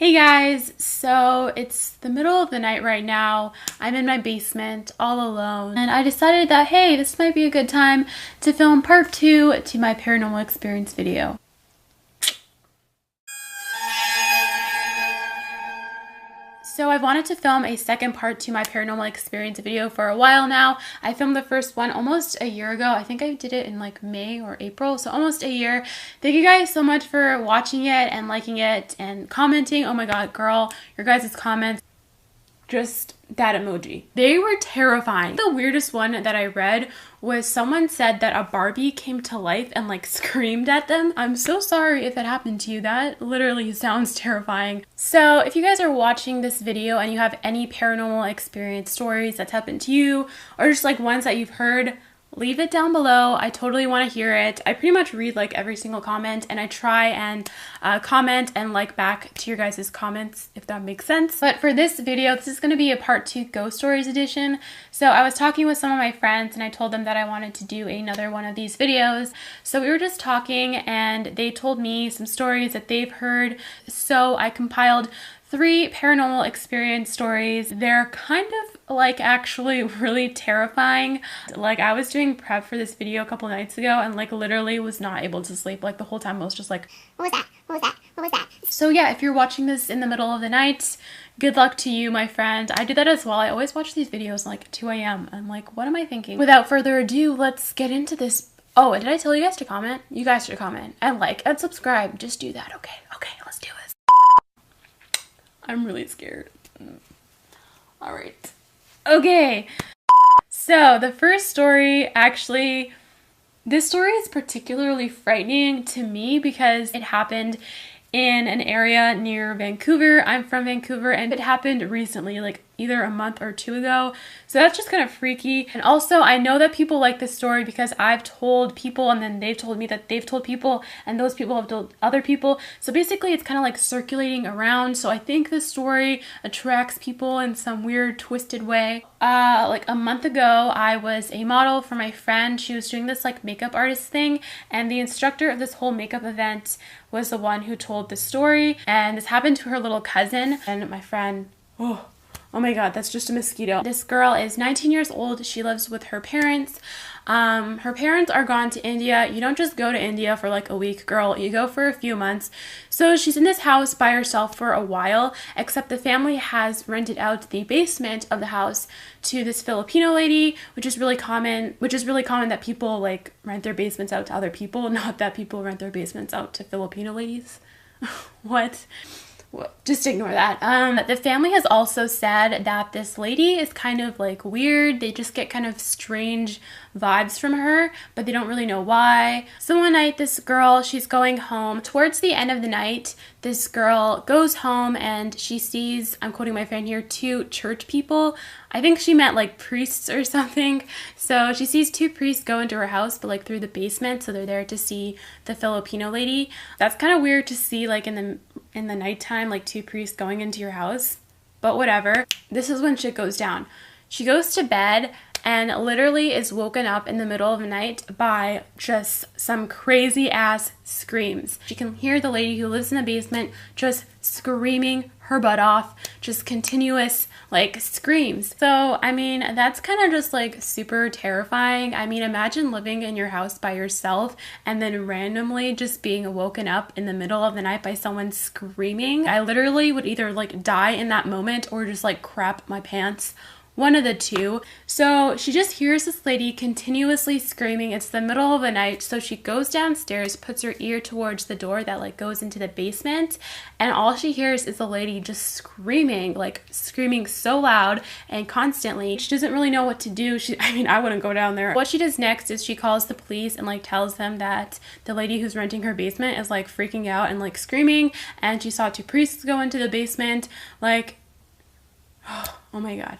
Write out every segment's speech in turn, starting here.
Hey guys, so it's the middle of the night right now. I'm in my basement all alone and I decided that hey, this might be a good time to film part 2 to my paranormal experience video. So I've wanted to film a second part to my paranormal experience video for a while now. I filmed the first one almost a year ago. I think I did it in like May or April, so almost a year. Thank you guys so much for watching it and liking it and commenting. Oh my god, girl, your guys' comments. Just that emoji. They were terrifying. The weirdest one that I read was someone said that a Barbie came to life and like screamed at them. I'm so sorry if that happened to you. That literally sounds terrifying. So if you guys are watching this video and you have any paranormal experience stories that's happened to you or just like ones that you've heard, leave it down below. I totally want to hear it. I pretty much read like every single comment and I try and comment and like back to your guys' comments, if that makes sense. But for this video, this is going to be a part 2 ghost stories edition. So I was talking with some of my friends and I told them that I wanted to do another one of these videos. So we were just talking and they told me some stories that they've heard. So I compiled 3 paranormal experience stories. They're kind of like actually really terrifying. Like I was doing prep for this video a couple nights ago and like literally was not able to sleep. Like the whole time I was just like, what was that? What was that? What was that? So yeah, if you're watching this in the middle of the night, good luck to you, my friend. I do that as well. I always watch these videos like 2 a.m. I'm like, what am I thinking? Without further ado, let's get into this. Oh, and did I tell you guys to comment? You guys should comment and like and subscribe. Just do that. Okay, let's do this. I'm really scared. All right. Okay. So the first story, actually, this story is particularly frightening to me because it happened in an area near Vancouver. I'm from Vancouver and it happened recently, like either a month or 2 ago. So that's just kind of freaky. And also I know that people like this story because I've told people and then they've told me that they've told people and those people have told other people. So basically it's kind of like circulating around. So I think this story attracts people in some weird twisted way. Like a month ago, I was a model for my friend. She was doing this like makeup artist thing and the instructor of this whole makeup event was the one who told the story. And this happened to her little cousin and my friend, oh my god, that's just a mosquito. This girl is 19 years old. She lives with her parents. Her parents are gone to India. You don't just go to India for like a week, girl. You go for a few months. So she's in this house by herself for a while, except the family has rented out the basement of the house to this Filipino lady, which is really common that people like rent their basements out to other people, not that people rent their basements out to Filipino ladies. What? Just ignore that. The family has also said that this lady is kind of like weird. They just get kind of strange vibes from her, but they don't really know why. So one night, this girl, she's going home. Towards the end of the night, this girl goes home and she sees, I'm quoting my friend here, 2 church people. I think she meant like priests or something. So she sees 2 priests go into her house, but like through the basement. So they're there to see the Filipino lady. That's kind of weird to see like in the nighttime, like 2 priests going into your house, but whatever. This is when shit goes down. She goes to bed and literally is woken up in the middle of the night by just some crazy ass screams. She can hear the lady who lives in the basement just screaming her butt off, just continuous like screams. So I mean, that's kind of just like super terrifying. I mean, imagine living in your house by yourself and then randomly just being woken up in the middle of the night by someone screaming. I literally would either like die in that moment or just like crap my pants. One of the two. So she just hears this lady continuously screaming. It's the middle of the night. So she goes downstairs, puts her ear towards the door that like goes into the basement. And all she hears is the lady just screaming, like screaming so loud and constantly. She doesn't really know what to do. I wouldn't go down there. What she does next is she calls the police and like tells them that the lady who's renting her basement is like freaking out and like screaming. And she saw 2 priests go into the basement. Like, oh my god.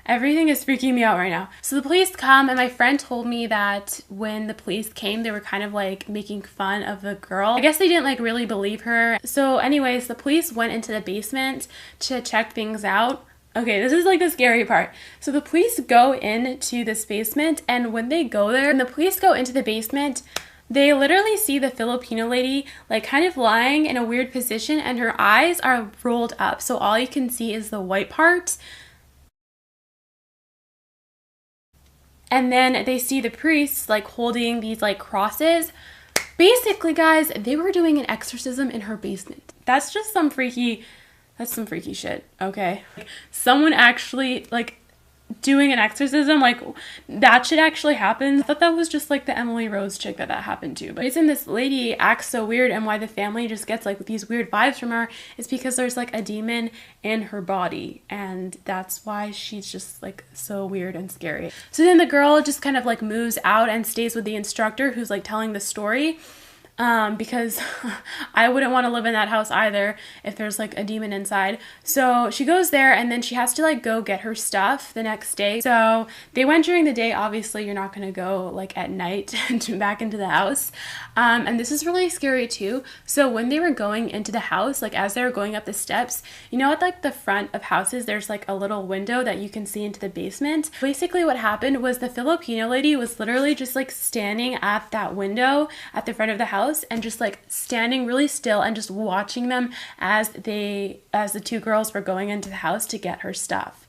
Everything is freaking me out right now. So the police come and my friend told me that when the police came, they were kind of like making fun of the girl. I guess they didn't like really believe her. So anyways, the police went into the basement to check things out. Okay, this is like the scary part. So the police go into this basement and when they go there, when the police go into the basement, They literally see the Filipino lady like kind of lying in a weird position and her eyes are rolled up. So all you can see is the white part. And then they see the priests like holding these like crosses. Basically, guys, they were doing an exorcism in her basement. That's some freaky shit, okay? Like, someone actually like doing an exorcism, like that should actually happen. I thought that was just like the Emily Rose chick that happened to. But the reason this lady acts so weird and why the family just gets like these weird vibes from her is because there's like a demon in her body, and that's why she's just like so weird and scary. So then the girl just kind of like moves out and stays with the instructor who's like telling the story. Because I wouldn't want to live in that house either if there's like a demon inside. So she goes there and then she has to like go get her stuff the next day. So they went during the day. Obviously you're not going to go like at night back into the house. And this is really scary too. So when they were going into the house, like as they were going up the steps, you know, at like the front of houses, there's like a little window that you can see into the basement. Basically what happened was the Filipino lady was literally just like standing at that window at the front of the house and just like standing really still and just watching them as the two girls were going into the house to get her stuff.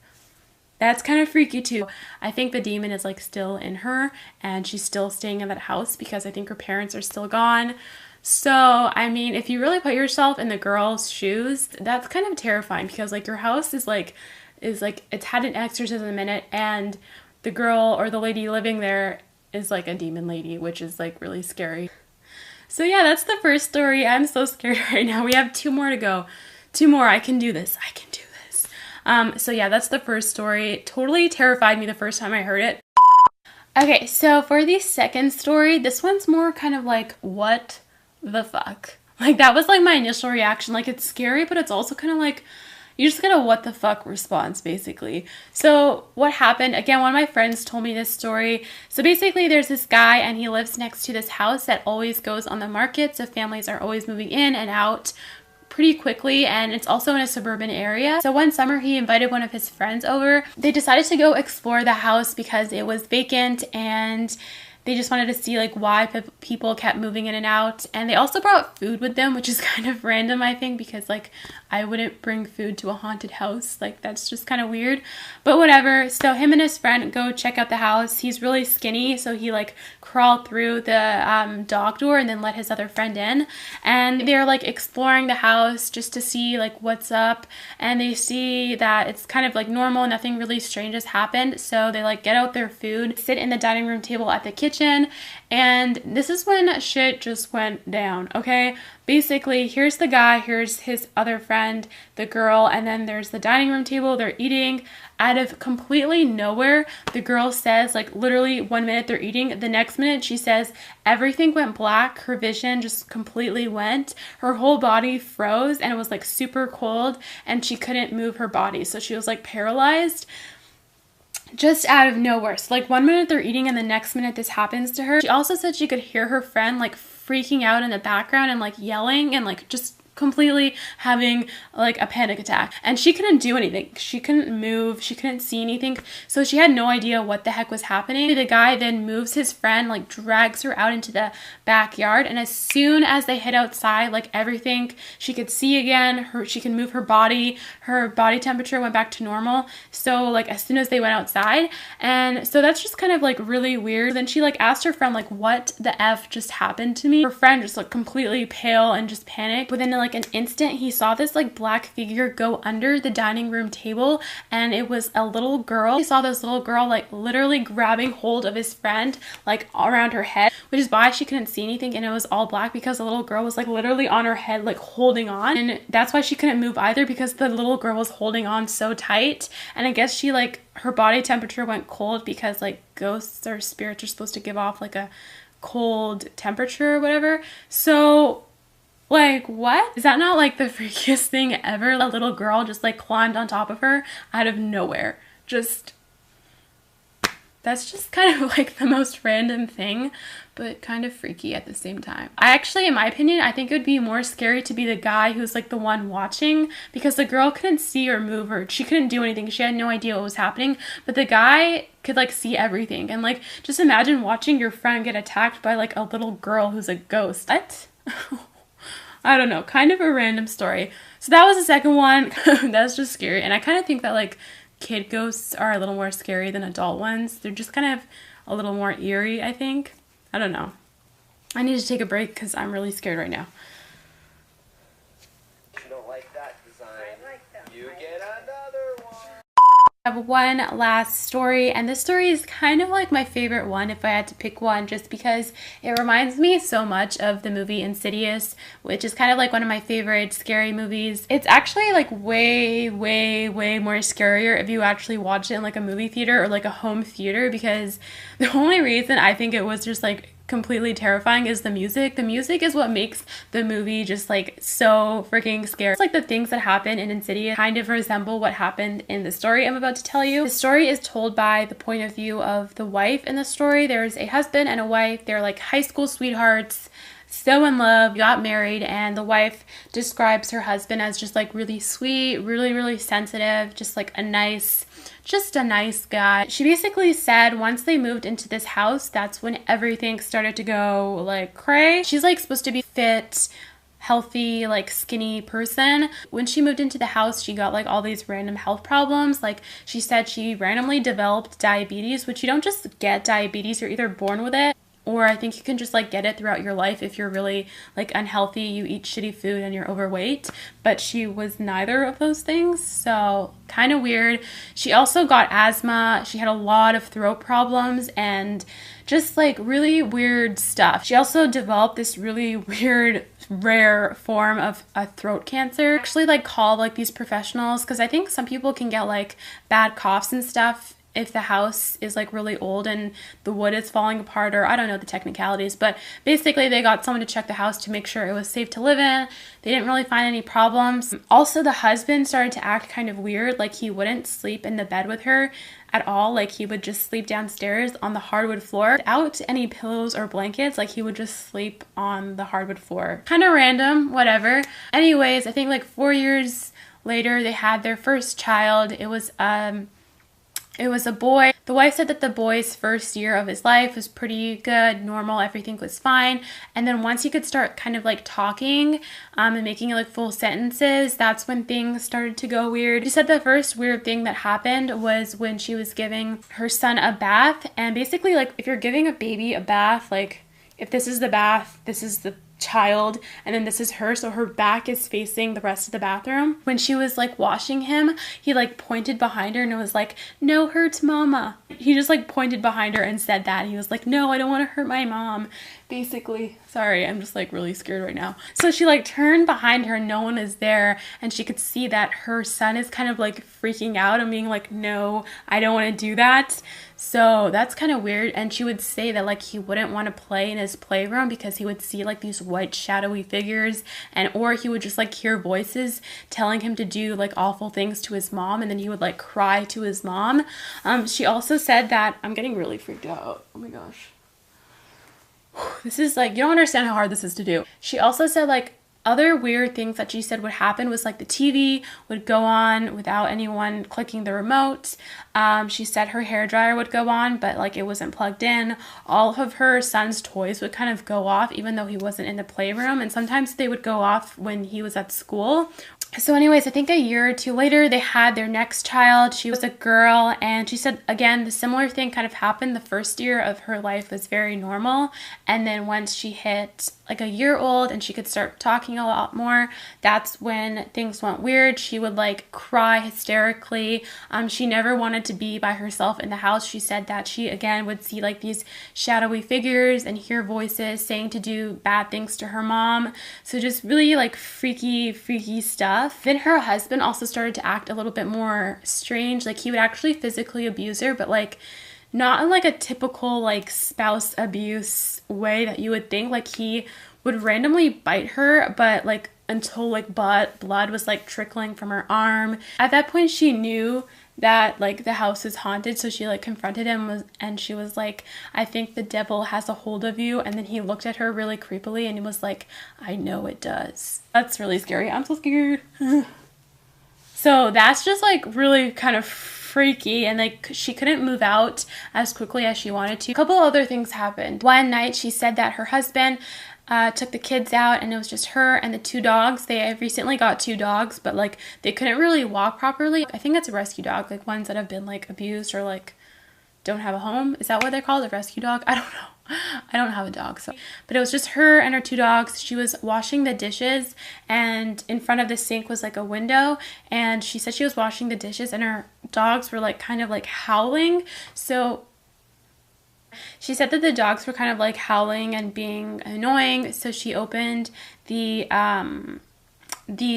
That's kind of freaky too. I think the demon is like still in her and she's still staying in that house because I think her parents are still gone. So, I mean, if you really put yourself in the girl's shoes, that's kind of terrifying because like your house is like it's had an exorcism in it and the girl or the lady living there is like a demon lady, which is like really scary. So yeah, that's the first story. I'm so scared right now. We have 2 more to go. 2 more. I can do this. I can do this. So yeah, that's the first story. It totally terrified me the first time I heard it. Okay, so for the second story, this one's more kind of like, what the fuck? Like that was like my initial reaction. Like it's scary, but it's also kind of like, you just get a what the fuck response, basically. So what happened, again, one of my friends told me this story. So basically there's this guy and he lives next to this house that always goes on the market. So families are always moving in and out pretty quickly, and it's also in a suburban area. So one summer he invited one of his friends over. They decided to go explore the house because it was vacant and they just wanted to see like why people kept moving in and out. And they also brought food with them, which is kind of random, I think, because like I wouldn't bring food to a haunted house. Like that's just kind of weird, but whatever. So him and his friend go check out the house. He's really skinny, so he like crawled through the dog door and then let his other friend in. And they're like exploring the house just to see like what's up. And they see that it's kind of like normal. Nothing really strange has happened. So they like get out their food, sit in the dining room table at the kitchen. And this is when shit just went down, okay? Basically, here's the guy, here's his other friend, the girl, and then there's the dining room table. They're eating. Out of completely nowhere, the girl says, like literally 1 minute they're eating, the next minute she says everything went black. Her vision just completely went. Her whole body froze and it was like super cold and she couldn't move her body. So she was like paralyzed. Just out of nowhere. So like 1 minute they're eating and the next minute this happens to her. She also said she could hear her friend like freaking out in the background and like yelling and like just completely having like a panic attack, and she couldn't do anything. She couldn't move, she couldn't see anything, so she had no idea what the heck was happening. The guy then moves his friend, like drags her out into the backyard, and as soon as they hit outside, like everything she could see again, she can move her body temperature went back to normal. So like as soon as they went outside, and so that's just kind of like really weird. Then she like asked her friend like, what the F just happened to me? Her friend just looked completely pale and just panicked. Within like an instant, he saw this like black figure go under the dining room table, and it was a little girl. He saw this little girl like literally grabbing hold of his friend like around her head, which is why she couldn't see anything, and it was all black because the little girl was like literally on her head like holding on, and that's why she couldn't move either, because the little girl was holding on so tight. And I guess she like her body temperature went cold because like ghosts or spirits are supposed to give off like a cold temperature or whatever. So like, what? Is that not like the freakiest thing ever? A little girl just like climbed on top of her out of nowhere. Just That's just kind of like the most random thing, but kind of freaky at the same time. I actually, in my opinion, I think it would be more scary to be the guy who's like the one watching, because the girl couldn't see or move, or she couldn't do anything. She had no idea what was happening, but the guy could like see everything. And like, just imagine watching your friend get attacked by like a little girl who's a ghost. What? I don't know, kind of a random story. So that was the second one. That's just scary. And I kind of think that like kid ghosts are a little more scary than adult ones. They're just kind of a little more eerie, I think. I don't know. I need to take a break because I'm really scared right now. You don't like that design. I like that. You get another one. I have one last story, and this story is kind of like my favorite one if I had to pick one, just because it reminds me so much of the movie Insidious, which is kind of like one of my favorite scary movies. It's actually like way more scarier if you actually watch it in like a movie theater or like a home theater, because the only reason I think it was just like completely terrifying is the music. The music is what makes the movie just like so freaking scary. It's like the things that happen in Insidious kind of resemble what happened in the story I'm about to tell you. The story is told by the point of view of the wife in the story. There's a husband and a wife. They're like high school sweethearts, so in love, got married, and the wife describes her husband as just like really sweet, really sensitive, just like a nice guy. She basically said once they moved into this house, that's when everything started to go like cray. She's like supposed to be fit, healthy, like skinny person. When she moved into the house, she got like all these random health problems. Like she said she randomly developed diabetes, which you don't just get diabetes, you're either born with it, or I think you can just like get it throughout your life if you're really like unhealthy, you eat shitty food and you're overweight. But she was neither of those things, so kind of weird. She also got asthma. She had a lot of throat problems and just like really weird stuff. She also developed this really weird rare form of a throat cancer. Actually like called like these professionals, because I think some people can get like bad coughs and stuff if the house is like really old and the wood is falling apart, or I don't know the technicalities, but basically they got someone to check the house to make sure it was safe to live in. They didn't really find any problems. Also, the husband started to act kind of weird, like he wouldn't sleep in the bed with her at all. Like he would just sleep downstairs on the hardwood floor without any pillows or blankets. Like he would just sleep on the hardwood floor. Kind of random, whatever. Anyways, I think like 4 years later they had their first child. It was a boy. The wife said that the boy's first year of his life was pretty good, normal, everything was fine. And then once he could start kind of like talking and making like full sentences, that's when things started to go weird. She said the first weird thing that happened was when she was giving her son a bath. And basically like if you're giving a baby a bath, like if this is the bath, this is the child, and then this is her, so her back is facing the rest of the bathroom. When she was like washing him, he like pointed behind her and was like, "No hurts mama." He just like pointed behind her and said that. He was like, "No, I don't want to hurt my mom." Basically, sorry, I'm just like really scared right now. So she like turned behind her, no one is there, and she could see that her son is kind of like freaking out and being like, "No, I don't want to do that." So that's kind of weird. And she would say that like he wouldn't want to play in his playroom because he would see like these white shadowy figures, and or he would just like hear voices telling him to do like awful things to his mom, and then he would like cry to his mom. She also said that, I'm getting really freaked out. Oh my gosh. This is like, you don't understand how hard this is to do. She also said like other weird things that she said would happen was like the TV would go on without anyone clicking the remote. She said her hairdryer would go on, but like it wasn't plugged in. All of her son's toys would kind of go off even though he wasn't in the playroom, and sometimes they would go off when he was at school. So anyways, I think a year or two later, they had their next child. She was a girl, and she said, again, the similar thing kind of happened. The first year of her life was very normal, and then once she hit like a year old and she could start talking a lot more, that's when things went weird. She would like cry hysterically. She never wanted to be by herself in the house. She said that she again would see like these shadowy figures and hear voices saying to do bad things to her mom. So just really like freaky stuff. Then her husband also started to act a little bit more strange. Like he would actually physically abuse her, but like not in like a typical like spouse abuse way that you would think. Like he would randomly bite her, but like until like blood was like trickling from her arm. At that point she knew that like the house is haunted, so she like confronted him and she was like, I think the devil has a hold of you. And then he looked at her really creepily and he was like, I know it does. That's really scary. I'm so scared. So that's just like really kind of freaky, and like she couldn't move out as quickly as she wanted to. A couple other things happened. One night she said that her husband took the kids out and it was just her and the 2 dogs. They have recently got 2 dogs, but like they couldn't really walk properly. I think it's a rescue dog, like ones that have been like abused or like don't have a home. Is that what they're called? A rescue dog? I don't know. I don't have a dog, so. But it was just her and her 2 dogs. She was washing the dishes and in front of the sink was like a window, and she said she was washing the dishes and her dogs were like kind of like howling. So she said that the dogs were kind of like howling and being annoying, so she opened the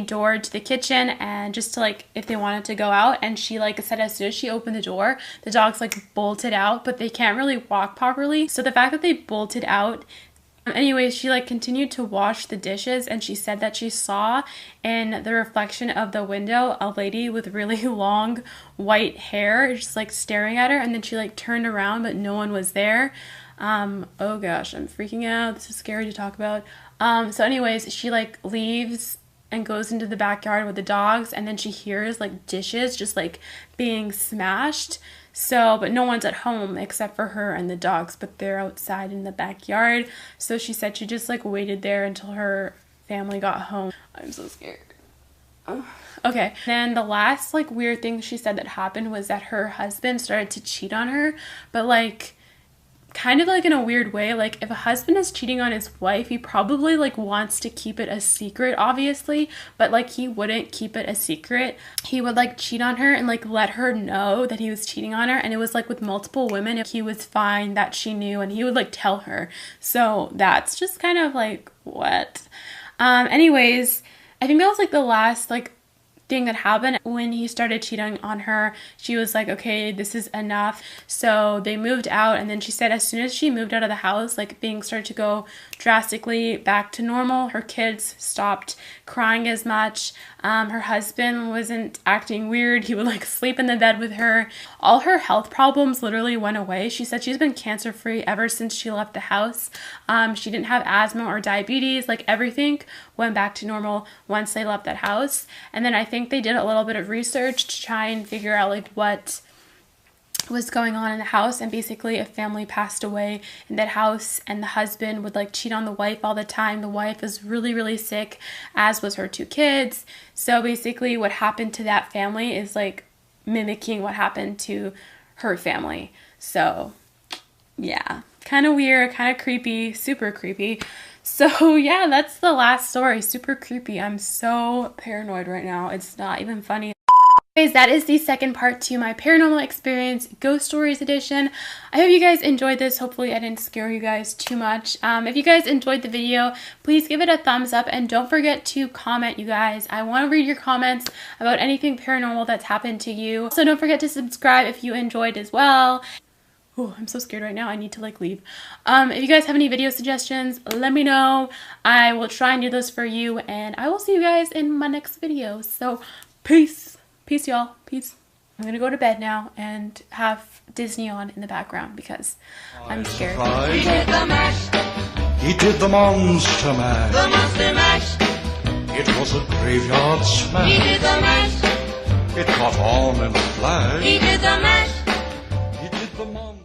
door to the kitchen and just to like if they wanted to go out, and she like said as soon as she opened the door the dogs like bolted out, but they can't really walk properly. So the fact that they bolted out, anyways, she like continued to wash the dishes, and she said that she saw in the reflection of the window a lady with really long white hair just like staring at her, and then she like turned around but no one was there. Oh gosh, I'm freaking out. This is scary to talk about. So anyways, she like leaves and goes into the backyard with the dogs, and then she hears like dishes just like being smashed. So, but no one's at home except for her and the dogs, but they're outside in the backyard. So she said she just like waited there until her family got home. I'm so scared. Okay, then the last like weird thing she said that happened was that her husband started to cheat on her, but like kind of like in a weird way. Like if a husband is cheating on his wife, he probably like wants to keep it a secret, obviously, but like he wouldn't keep it a secret. He would like cheat on her and like let her know that he was cheating on her, and it was like with multiple women. If he was fine that she knew, and he would like tell her. So that's just kind of like what. Anyways, I think that was like the last like thing that happened. When he started cheating on her, she was like, okay, this is enough. So they moved out, and then she said as soon as she moved out of the house, like things started to go drastically back to normal. Her kids stopped crying as much. Her husband wasn't acting weird. He would like sleep in the bed with her. All her health problems literally went away. She said she's been cancer free ever since she left the house. She didn't have asthma or diabetes. Like everything went back to normal once they left that house. And then I think they did a little bit of research to try and figure out like what was going on in the house, and basically a family passed away in that house, and the husband would like cheat on the wife all the time. The wife was really sick, as was her 2 kids. So basically what happened to that family is like mimicking what happened to her family. So yeah, kind of weird, kind of creepy, super creepy. So yeah, that's the last story. Super creepy. I'm so paranoid right now. It's not even funny. Guys, that is the second part to my paranormal experience ghost stories edition. I hope you guys enjoyed this. Hopefully I didn't scare you guys too much. If you guys enjoyed the video, please give it a thumbs up, and don't forget to comment, you guys. I want to read your comments about anything paranormal that's happened to you. So don't forget to subscribe if you enjoyed as well. Oh, I'm so scared right now. I need to like leave. If you guys have any video suggestions, let me know. I will try and do those for you, and I will see you guys in my next video. So peace. Peace, y'all. Peace. I'm gonna go to bed now and have Disney on in the background because I'm scared. He did the mash. He did the monster mash. The monster mash. It was a graveyard smash. He did the mash. It caught on in a flash. He did the mash. He did the monster.